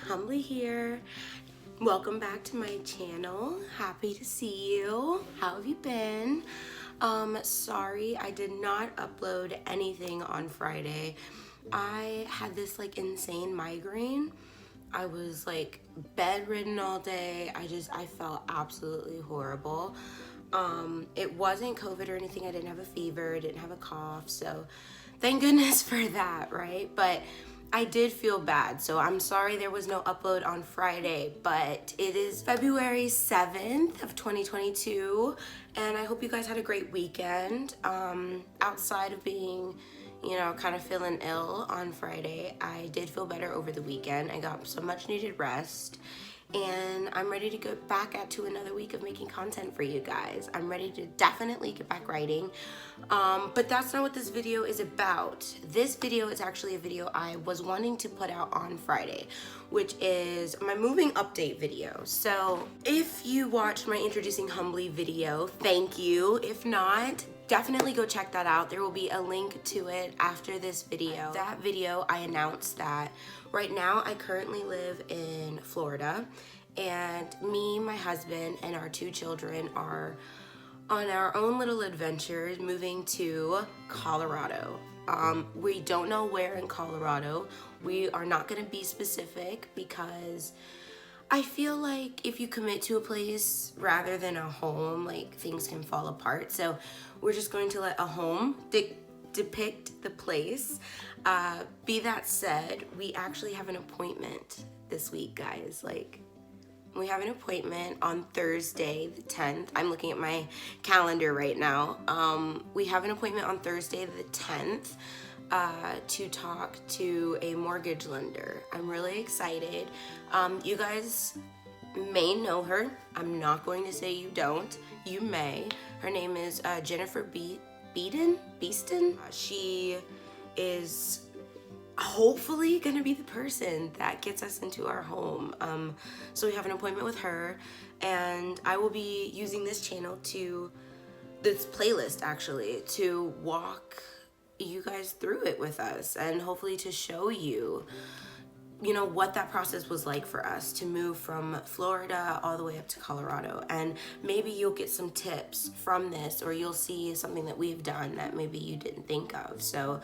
Humbly here. Welcome back to my channel. Happy to see you. How have you been? Sorry I did not upload anything on Friday. I had this like insane migraine. I was like bedridden all day. I felt absolutely horrible. It wasn't COVID or anything. I didn't have a fever, I didn't have a cough, so thank goodness for that, right? But I did feel bad, so I'm sorry there was no upload on Friday, but it is February 7th of 2022, and I hope you guys had a great weekend. Outside of being, kind of feeling ill on Friday, I did feel better over the weekend. I got some much needed rest, and I'm ready to go back to another week of making content for you guys. I'm ready to definitely get back writing, but that's not what this video is about. This video is actually a video I was wanting to put out on Friday, which is my moving update video. So if you watched my Introducing Humbly video, thank you. If not, definitely go check that out. There will be a link to it after this video. That video, I announced that right now I currently live in Florida, and me, my husband, and our 2 children are on our own little adventures moving to Colorado. We don't know where in Colorado. We are not going to be specific because I feel like if you commit to a place rather than a home, like things can fall apart. So we're just going to let a home depict the place. Be that said, we actually have an appointment this week, guys. We have an appointment on Thursday the 10th. I'm looking at my calendar right now. We have an appointment on Thursday the 10th to talk to a mortgage lender. I'm really excited. You guys may know her. I'm not going to say you don't. You may. Her name is Jennifer Beaston. She is hopefully gonna be the person that gets us into our home. So we have an appointment with her, and I will be using this channel this playlist actually, to walk you guys through it with us, and hopefully to show you what that process was like for us to move from Florida all the way up to Colorado. And maybe you'll get some tips from this, or you'll see something that we've done that maybe you didn't think of. So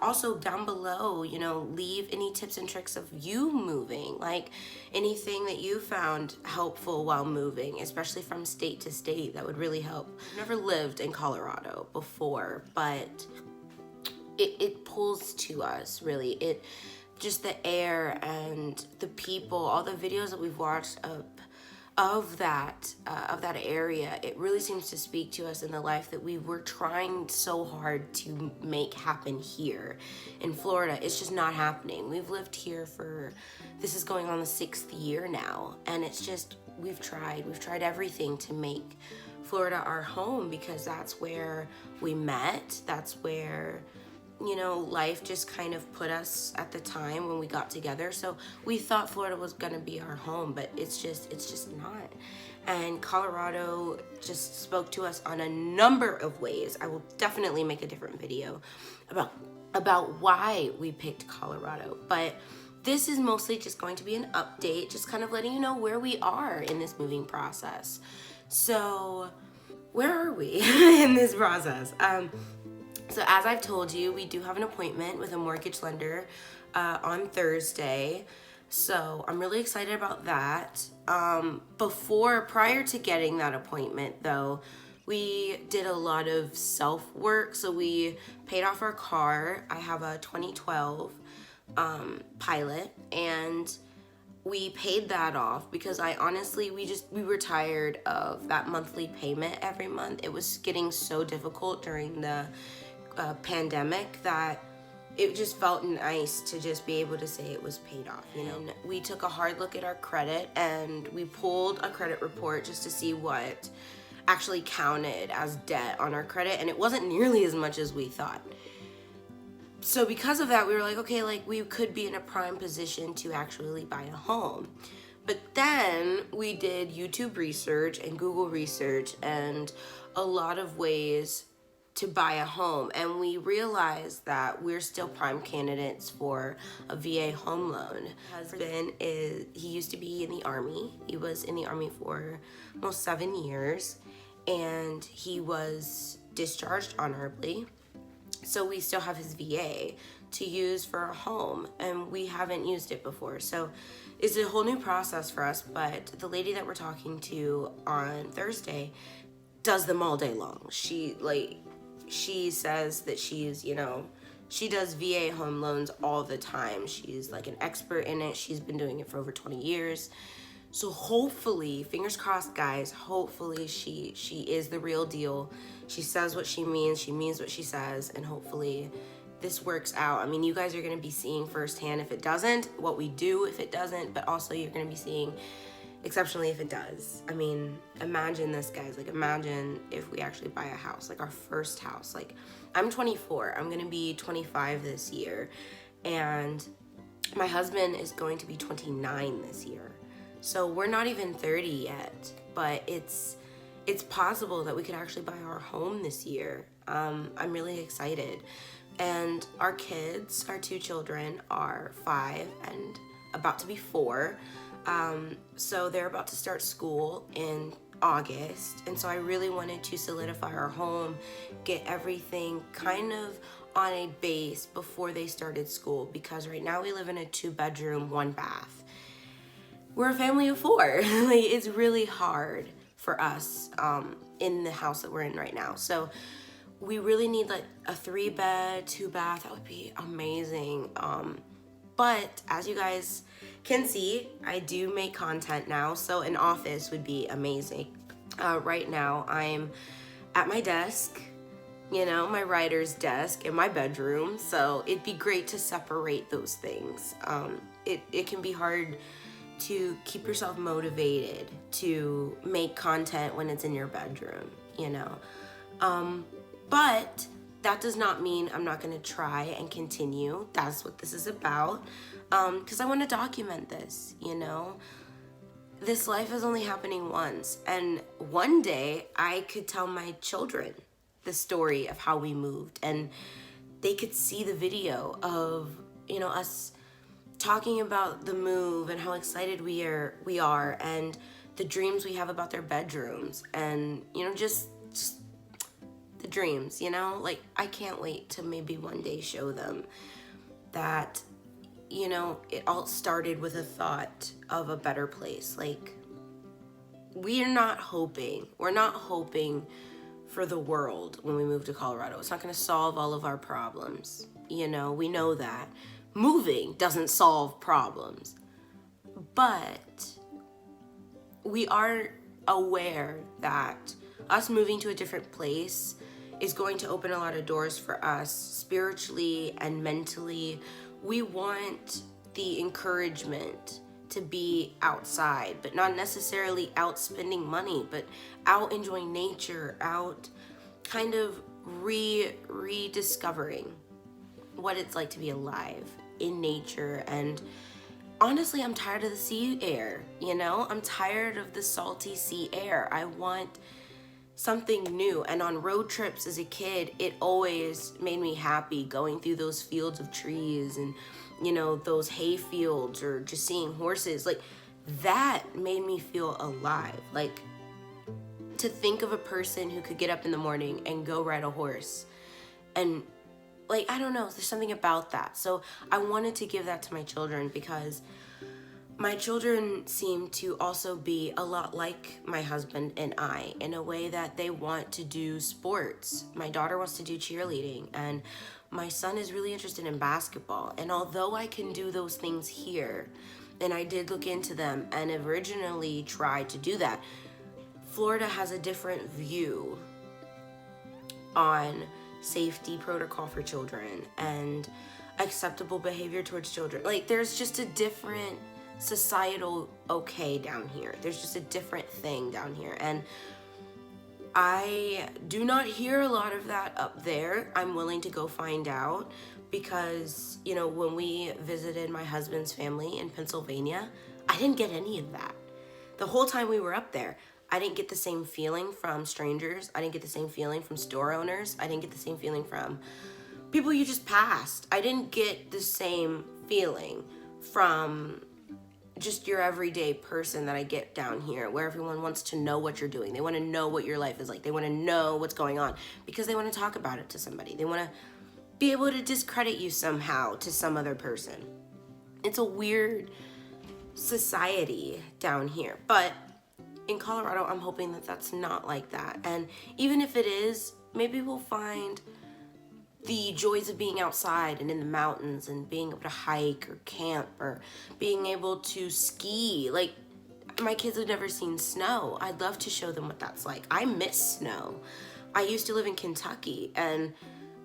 also down below, leave any tips and tricks of you moving, like anything that you found helpful while moving, especially from state to state. That would really help. I've never lived in Colorado before, but it pulls to us, really. Just the air and the people, all the videos that we've watched of that area, it really seems to speak to us in the life that we were trying so hard to make happen here in Florida. It's just not happening. We've lived here this is going on the 6th year now, and it's just, we've tried everything to make Florida our home, because that's where we met. That's where life just kind of put us at the time when we got together. So we thought Florida was gonna be our home, but it's just not. And Colorado just spoke to us on a number of ways. I will definitely make a different video about why we picked Colorado, but this is mostly just going to be an update, just kind of letting you know where we are in this moving process. So where are we in this process? So as I've told you, we do have an appointment with a mortgage lender on Thursday. So I'm really excited about that. Prior to getting that appointment though, we did a lot of self-work. So we paid off our car. I have a 2012 Pilot, and we paid that off because we were tired of that monthly payment every month. It was getting so difficult during the pandemic that it just felt nice to just be able to say it was paid off. And we took a hard look at our credit, and we pulled a credit report just to see what actually counted as debt on our credit, and it wasn't nearly as much as we thought. So because of that, we were like, okay, we could be in a prime position to actually buy a home. But then we did YouTube research and Google research and a lot of ways to buy a home, and we realized that we're still prime candidates for a VA home loan. My husband he used to be in the Army. He was in the Army for almost 7 years, and he was discharged honorably. So we still have his VA to use for a home, and we haven't used it before. So it's a whole new process for us, but the lady that we're talking to on Thursday does them all day long. She says that she's, she does VA home loans all the time. She's like an expert in it. She's been doing it for over 20 years. So hopefully, fingers crossed, guys, hopefully she is the real deal. She says what she means what she says, and hopefully this works out. I mean, you guys are going to be seeing firsthand if it doesn't, what we do if it doesn't, but also you're going to be seeing exceptionally if it does. I mean, imagine this, guys. Like, imagine if we actually buy a house, like our first house. Like, I'm 24. I'm going to be 25 this year, and my husband is going to be 29 this year. So we're not even 30 yet, but it's possible that we could actually buy our home this year. I'm really excited. And our kids, our 2 children, are 5 and about to be 4. So they're about to start school in August. And so I really wanted to solidify our home, get everything kind of on a base before they started school, because right now we live in a 2-bedroom, 1-bath. We're a family of 4. Like, it's really hard for us in the house that we're in right now. So we really need like a 3-bed, 2-bath. That would be amazing. But as you guys can see, I do make content now, so an office would be amazing. Right now I'm at my desk, my writer's desk in my bedroom, so it'd be great to separate those things. It can be hard to keep yourself motivated to make content when it's in your bedroom, but that does not mean I'm not going to try and continue. That's what this is about, because I want to document this. This life is only happening once, and one day I could tell my children the story of how we moved, and they could see the video of us talking about the move and how excited we are and the dreams we have about their bedrooms, and just the dreams, like, I can't wait to maybe one day show them that it all started with a thought of a better place. Like, we're not hoping for the world when we move to Colorado. It's not going to solve all of our problems. We know that moving doesn't solve problems, but we are aware that us moving to a different place is going to open a lot of doors for us spiritually and mentally. We want the encouragement to be outside, but not necessarily out spending money, but out enjoying nature, out kind of rediscovering what it's like to be alive in nature. And honestly, I'm tired of the sea air, I'm tired of the salty sea air. I want something new. And on road trips as a kid, it always made me happy going through those fields of trees and those hay fields, or just seeing horses. Like, that made me feel alive. Like, to think of a person who could get up in the morning and go ride a horse, and like, I don't know, there's something about that. So I wanted to give that to my children, because my children seem to also be a lot like my husband and I, in a way that they want to do sports. My daughter wants to do cheerleading, and my son is really interested in basketball. And although I can do those things here, and I did look into them and originally tried to do that, Florida has a different view on safety protocol for children and acceptable behavior towards children. Like, there's just a different societal okay down here. There's just a different thing down here, and I do not hear a lot of that up there. I'm willing to go find out, because when we visited my husband's family in Pennsylvania, I didn't get any of that. The whole time we were up there, I didn't get the same feeling from strangers. I didn't get the same feeling from store owners. I didn't get the same feeling from people you just passed. I didn't get the same feeling from just your everyday person that I get down here, where everyone wants to know what you're doing. They want to know what your life is like. They want to know what's going on because they want to talk about it to somebody. They want to be able to discredit you somehow to some other person. It's a weird society down here, but in Colorado, I'm hoping that that's not like that. And even if it is, maybe we'll find the joys of being outside and in the mountains and being able to hike or camp or being able to ski. Like, my kids have never seen snow. I'd love to show them what that's like. I miss snow. I used to live in Kentucky and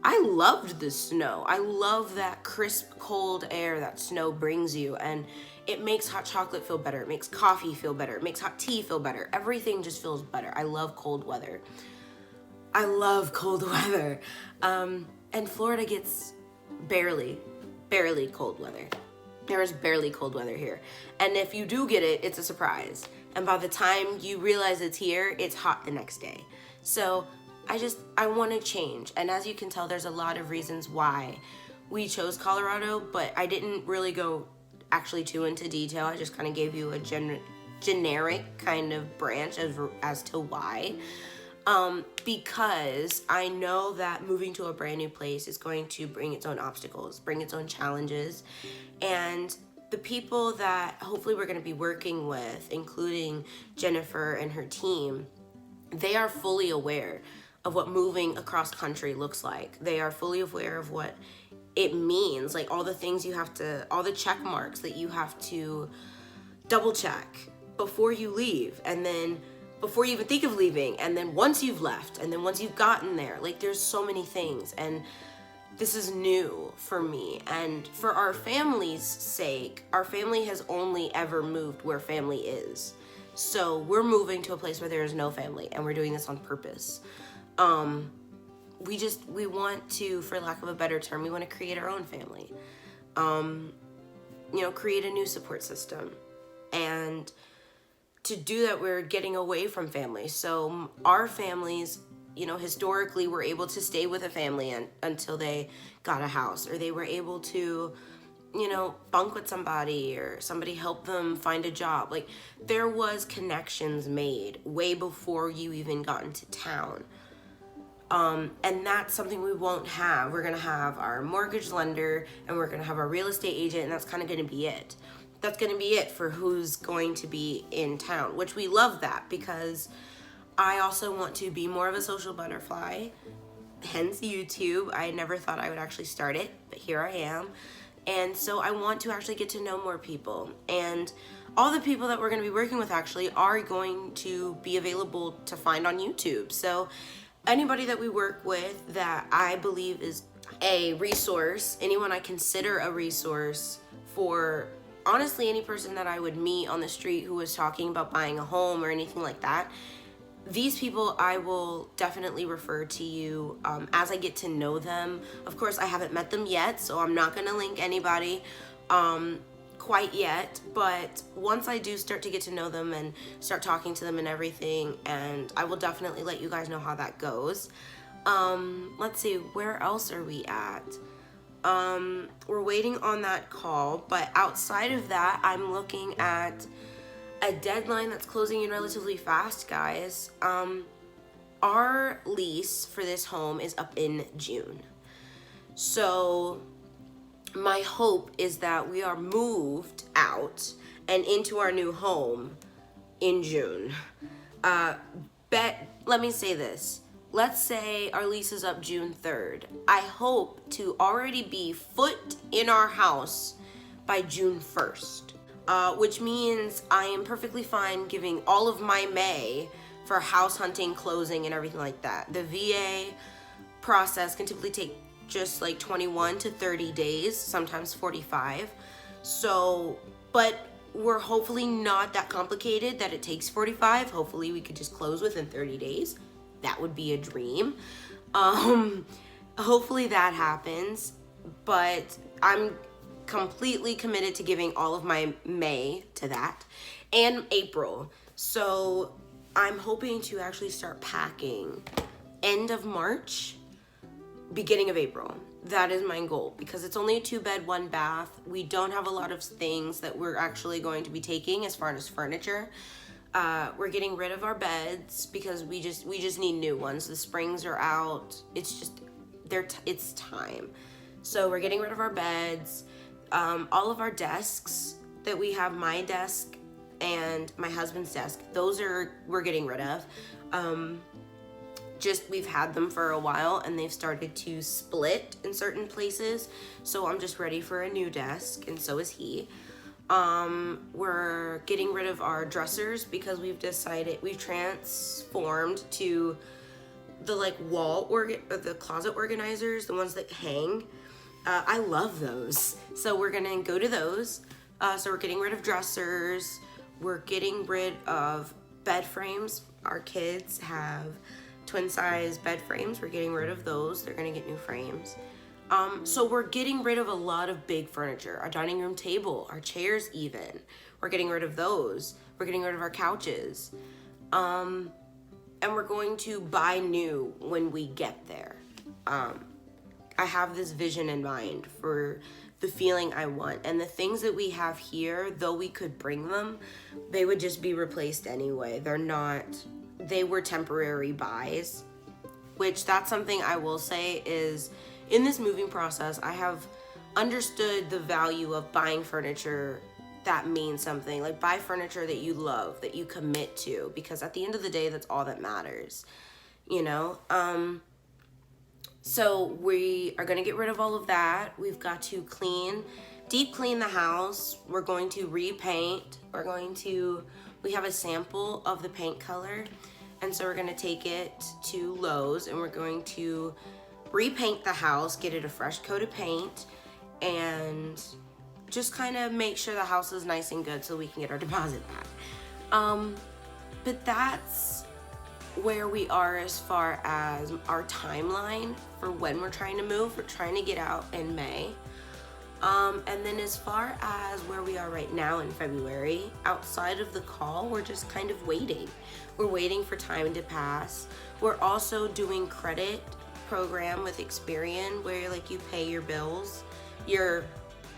I loved the snow. I love that crisp, cold air that snow brings you, and it makes hot chocolate feel better. It makes coffee feel better. It makes hot tea feel better. Everything just feels better. I love cold weather. I love cold weather. And Florida gets barely cold weather. There is barely cold weather here. And if you do get it, it's a surprise. And by the time you realize it's here, it's hot the next day. So I want to change. And as you can tell, there's a lot of reasons why we chose Colorado, but I didn't really go actually too into detail. I just kind of gave you a generic kind of branch as to why. Because I know that moving to a brand new place is going to bring its own obstacles, bring its own challenges. And the people that hopefully we're going to be working with, including Jennifer and her team, they are fully aware of what moving across country looks like. They are fully aware of what it means, like all the things you have to, all the check marks that you have to double check before you leave, and then before you even think of leaving, and then once you've left, and then once you've gotten there. Like, there's so many things, and this is new for me. And for our family's sake, our family has only ever moved where family is. So we're moving to a place where there is no family, and we're doing this on purpose. We want to, for lack of a better term, we want to create our own family. Create a new support system. And to do that, we're getting away from family. So our families, historically were able to stay with a family until they got a house, or they were able to, bunk with somebody, or somebody helped them find a job. Like, there was connections made way before you even got into town. And that's something we won't have. We're going to have our mortgage lender, and we're going to have our real estate agent, and that's kind of going to be it. That's going to be it for who's going to be in town, which we love that, because I also want to be more of a social butterfly, hence YouTube. I never thought I would actually start it, but here I am. And so I want to actually get to know more people, and all the people that we're going to be working with actually are going to be available to find on YouTube. So anybody that we work with that I believe is a resource, anyone I consider a resource for, honestly, any person that I would meet on the street who was talking about buying a home or anything like that, these people I will definitely refer to you as I get to know them. Of course, I haven't met them yet, so I'm not going to link anybody quite yet, but once I do start to get to know them and start talking to them and everything, and I will definitely let you guys know how that goes. Let's see, where else are we at? We're waiting on that call, but outside of that, I'm looking at a deadline that's closing in relatively fast, guys. Our lease for this home is up in June. So my hope is that we are moved out and into our new home in June. Let me say this. Let's say our lease is up June 3rd. I hope to already be foot in our house by June 1st, which means I am perfectly fine giving all of my May for house hunting, closing, and everything like that. The VA process can typically take just like 21 to 30 days, sometimes 45. So, but we're hopefully not that complicated that it takes 45. Hopefully we could just close within 30 days. That would be a dream. Hopefully that happens, but I'm completely committed to giving all of my May to that and April. So I'm hoping to actually start packing end of March, beginning of April. That is my goal, because it's only a 2-bed, 1-bath. We don't have a lot of things that we're actually going to be taking as far as furniture. We're getting rid of our beds because we just need new ones. The springs are out. It's just it's time. So we're getting rid of our beds. All of our desks that we have, my desk and my husband's desk, we're getting rid of. We've had them for a while and they've started to split in certain places. So I'm just ready for a new desk, and so is he. We're getting rid of our dressers because we've transformed to the the closet organizers, the ones that hang. I love those. So we're gonna go to those. So we're getting rid of dressers. We're getting rid of bed frames. Our kids have twin size bed frames. We're getting rid of those. They're gonna get new frames. So we're getting rid of a lot of big furniture. Our dining room table, our chairs even. We're getting rid of those. We're getting rid of our couches. And we're going to buy new when we get there. I have this vision in mind for the feeling I want. And the things that we have here, though we could bring them, they would just be replaced anyway. They were temporary buys, which that's something I will say is, in this moving process, I have understood the value of buying furniture that means something. Like, buy furniture that you love, that you commit to, because at the end of the day, that's all that matters, you know? So we are going to get rid of all of that. We've got to deep clean the house. We're going to repaint. We have a sample of the paint color, and so we're going to take it to Lowe's and we're going to repaint the house, get it a fresh coat of paint, and just kind of make sure the house is nice and good so we can get our deposit back. But that's where we are as far as our timeline for when we're trying to move. We're trying to get out in May. And then as far as where we are right now in February, outside of the call, we're just kind of waiting. We're waiting for time to pass. We're also doing credit program with Experian, where like you pay your bills, your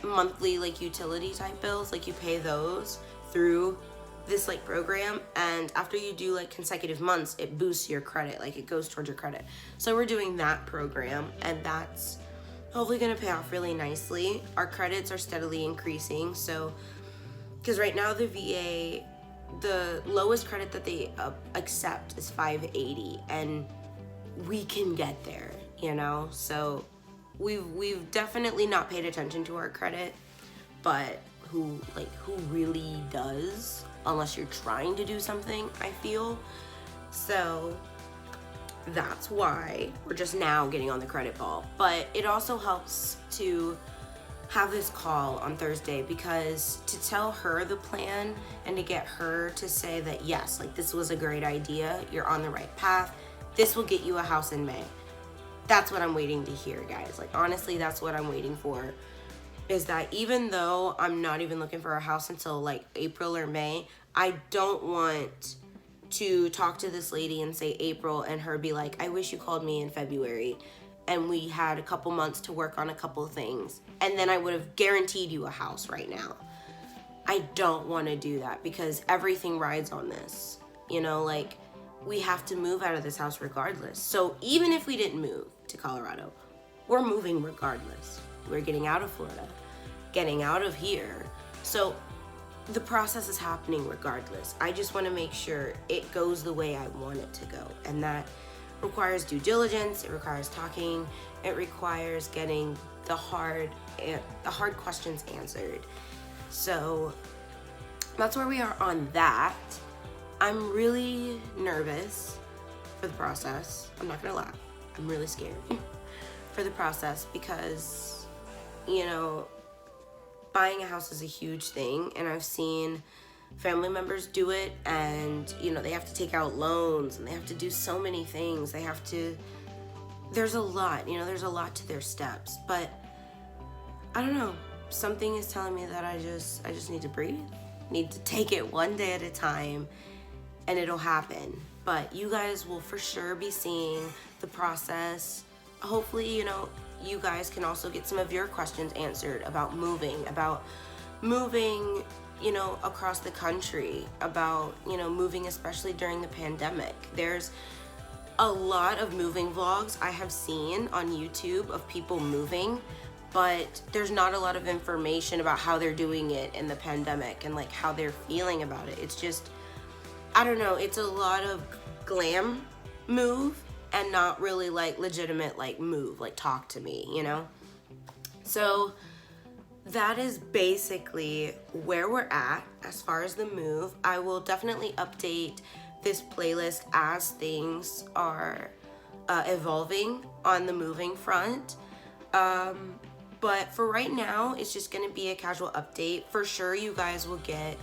monthly like utility type bills, like you pay those through this like program, and after you do like consecutive months, it boosts your credit, like it goes towards your credit. So we're doing that program, and that's hopefully gonna pay off really nicely. Our credits are steadily increasing, so because right now the VA, the lowest credit that they accept is 580, and we can get there, you know? So we've definitely not paid attention to our credit, but who really does, unless you're trying to do something, I feel. So that's why we're just now getting on the credit ball. But it also helps to have this call on Thursday, because to tell her the plan and to get her to say that yes, like this was a great idea, you're on the right path, this will get you a house in May. That's what I'm waiting to hear, guys. Like, honestly, that's what I'm waiting for, is that even though I'm not even looking for a house until like April or May, I don't want to talk to this lady and say April and her be like, I wish you called me in February and we had a couple months to work on a couple of things, and then I would have guaranteed you a house right now. I don't want to do that, because everything rides on this, you know, like we have to move out of this house regardless. So even if we didn't move to Colorado, we're moving regardless. We're getting out of Florida, getting out of here. So the process is happening regardless. I just want to make sure it goes the way I want it to go. And that requires due diligence, it requires talking, it requires getting the hard questions answered. So that's where we are on that. I'm really nervous for the process. I'm not gonna lie. I'm really scared for the process, because, you know, buying a house is a huge thing, and I've seen family members do it, and, you know, they have to take out loans and they have to do so many things. There's a lot, you know, there's a lot to their steps, but I don't know. Something is telling me that I just need to breathe, need to take it one day at a time, and it'll happen. But you guys will for sure be seeing the process. Hopefully, you know, you guys can also get some of your questions answered about moving, you know, across the country, about, you know, moving especially during the pandemic. There's a lot of moving vlogs I have seen on YouTube of people moving, but there's not a lot of information about how they're doing it in the pandemic and like how they're feeling about it. It's just, I don't know, it's a lot of glam move and not really like legitimate like move, like talk to me, you know? So that is basically where we're at as far as the move. I will definitely update this playlist as things are evolving on the moving front. But for right now, it's just gonna be a casual update. For sure, you guys will get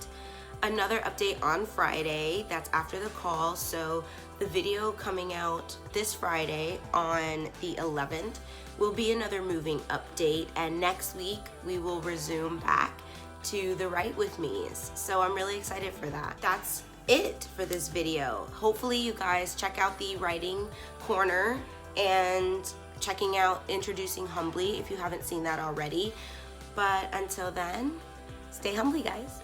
another update on Friday. That's after the call. So the video coming out this Friday on the 11th will be another moving update. And next week, we will resume back to the Write With Me's. So I'm really excited for that. That's it for this video. Hopefully you guys check out the writing corner and checking out Introducing Humbly if you haven't seen that already. But until then, stay humbly, guys.